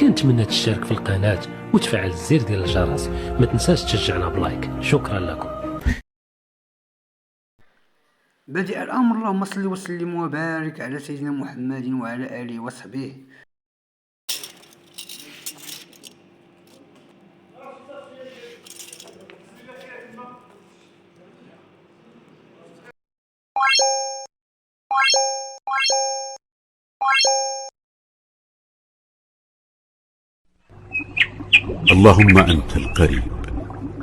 كنتمنى تشترك في القناة وتفعل الزر ديال الجرس. ما تنساش تشجعنا بلايك. شكرا لكم. بدء الأمر. اللهم صل وسلم وبارك على سيدنا محمد وعلى آله وصحبه. اللهم أنت القريب،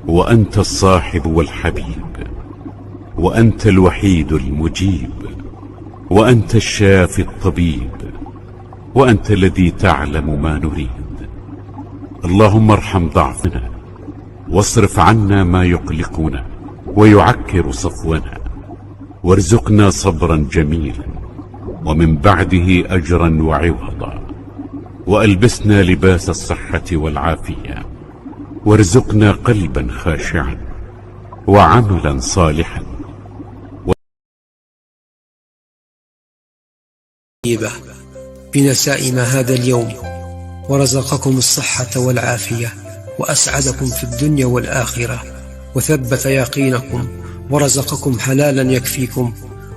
وأنت الصاحب والحبيب، وأنت الوحيد المجيب، وأنت الشافي الطبيب، وأنت الذي تعلم ما نريد. اللهم ارحم ضعفنا، واصرف عنا ما يقلقنا ويعكر صفونا، وارزقنا صبرا جميلا ومن بعده أجرا وعوضا، وألبسنا لباس الصحة والعافية، وارزقنا قلبا خاشعا وعملا صالحا في نسائم هذا اليوم، ورزقكم الصحة والعافية، وأسعدكم في الدنيا والآخرة، وثبت يقينكم، ورزقكم حلالا يكفيكم،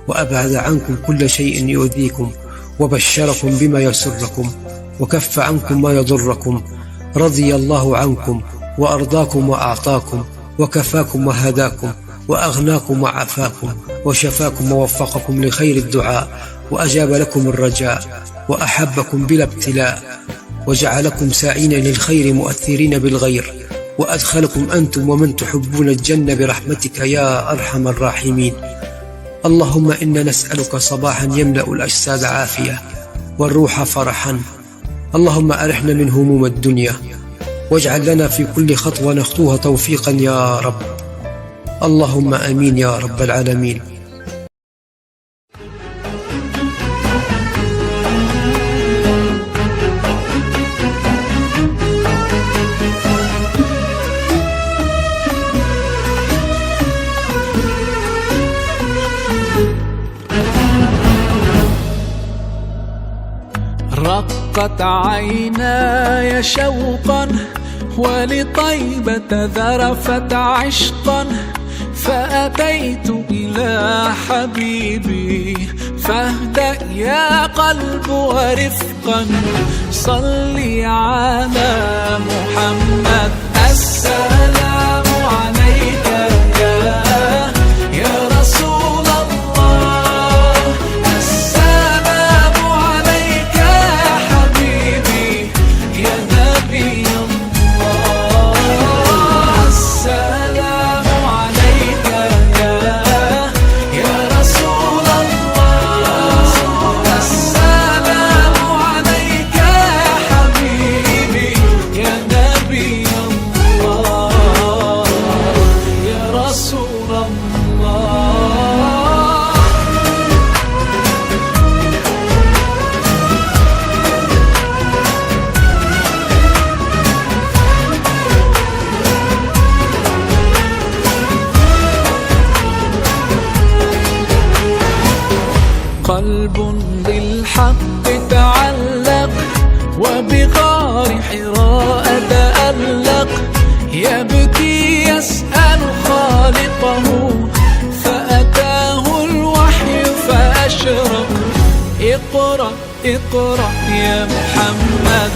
وأبعد عنكم كل شيء يؤذيكم، وبشركم بما يسركم، وكف عنكم ما يضركم. رضي الله عنكم وأرضاكم وأعطاكم، وكفاكم وهداكم، وأغناكم وعافاكم، وشفاكم ووفقكم لخير الدعاء، وأجاب لكم الرجاء، وأحبكم بلا ابتلاء، وجعلكم ساعين للخير مؤثرين بالغير، وأدخلكم أنتم ومن تحبون الجنة برحمتك يا أرحم الراحمين. اللهم إنا نسألك صباحا يملأ الأجساد عافية والروح فرحا. اللهم أرحنا من هموم الدنيا، واجعل لنا في كل خطوة نخطوها توفيقا يا رب. اللهم آمين يا رب العالمين. رقت عيناي شوقا ولطيبة ذرفت عشقا، فأتيت إلى حبيبي فاهدأ يا قلب ورفقا. صلي على محمد. السلام عليك يا رسول الله. السلام عليك يا حبيبي يا نبي الله. السلام عليك يا رسول الله. السلام عليك يا حبيبي يا نبي الله يا رسول الله. قلب بالحق تعلق وبغار حراء تألق، يبكي يسأل خالقه فأتاه الوحي فأشرق. اقرأ اقرأ يا محمد.